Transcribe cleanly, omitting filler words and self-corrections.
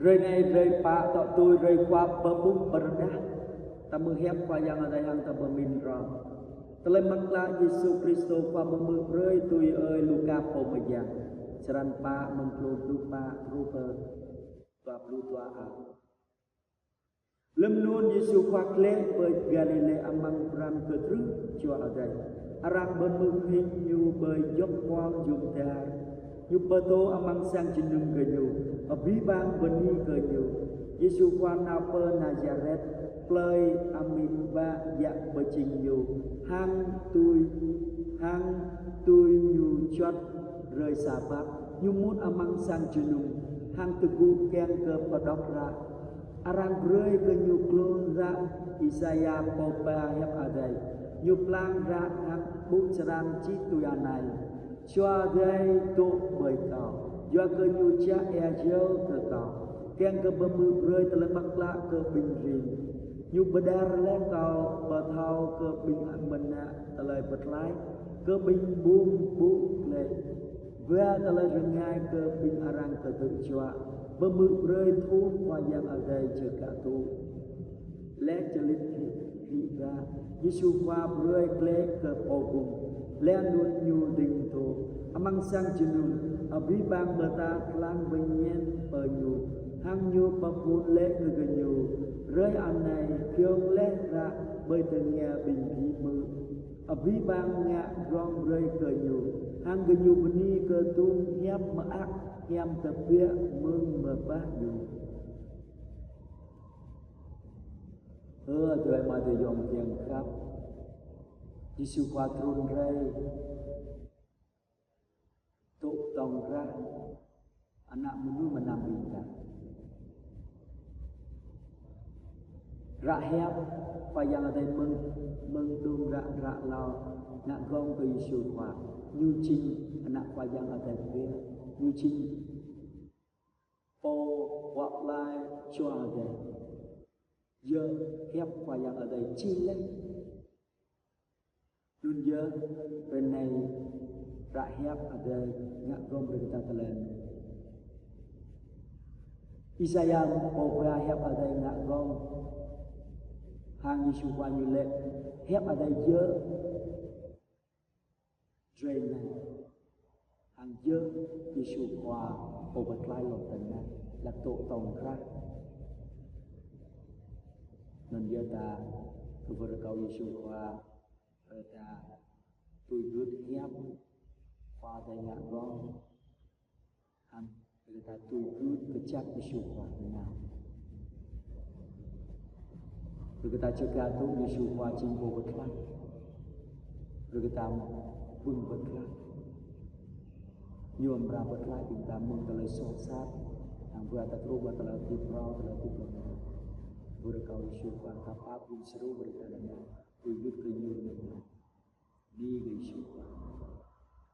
Rơi này rơi pa tọ tôi rơi qua bờ bung bờ đá. Ta mơ hẹp qua yang ada yang ta bờ min ra. Ta lên mắt la Giêsu Christo qua bờ mơ rơi tôi ơi Luca po bờ yang. Seran pa mengklo lupa rupa tua plu tua a. Lem nun Giêsu qua kle bờ Galile amang pram ke tru chua ở đây. Arang bờ mơ hình như bờ dốc quang dùng đà. Như bờ tô amang sang chân nung ke nyu. Ở bí bang bờ ni ke nyu. Giêsu qua na pơ Nazareth plei amin ba dạ bờ trình nhu. Hang tôi nhu chót rơi xà bát. Nhu mút amang sang chân nung. Hang tegu keng ke padok ra. Arang rơi ke nhu klon ra Isaiah popa hep adai. Nhu plang ra hang bút serang chi tuyanai. Chua đây tu bởi tàu. Do cơ nhu cha e dâu cơ tàu. Keng ke bemư rơi telah bakla ke bình rin. Nhu bedar le kau berthau ke bình amena telah berlai. Ke bình bung bung le. Và telah rengai ke bình arang ke tercua. Bemư rơi thu qua yang adai ceka tu. Le celit hi ra. Yesu qua rơi kle ke pogum. Le nun nhu ding tu. Amang sang jenun. Abi bang beta klang benyen per nhu. Hang nhu papun le ke nhu. Rơi an này kiong le ra bởi từng nghe bình khí mư. Abi bang ngạ rong rơi ke nhu. Hang ke nhu beni ke tung hiap ma ak. Hiam tập vía mương mờ bát nhu. Tuai ma de yom kiang khắp. Giêsu qua trun rơi. Tụ tòng ra. Anak menu menambingkan. Rakyat payang ada mengdung rak lau nak gong ke Yesu kwa nyucing anak payang ada dia nyucing po wak lai chua ada giờ hep payang ada chile nun giờ bên này rakyat ada nak gong berita telan Isaiah po hep ada nak gong hang Yesu qua như lệ hép ở đây dơ rơi này hàng dơ Yesu qua ô bật lai lột tình này là tổ tông khác nên giờ ta cứ vừa cầu Yesu qua rồi ta tôi rút hép qua đây ngã gom hàng người ta tôi rút cái chắc Yesu qua thế nào. Rồi kita cakap tu Yesu qua chimbo berkelan. Rồi kita pun berkelan. Nyom ra berkelan kita mung telah sosat. Ang berata teruba telah tiprau telah tiprau. Berkau Yesu qua kapal pun seru berjalan. Uyut ke nyum. Ni Yesu qua.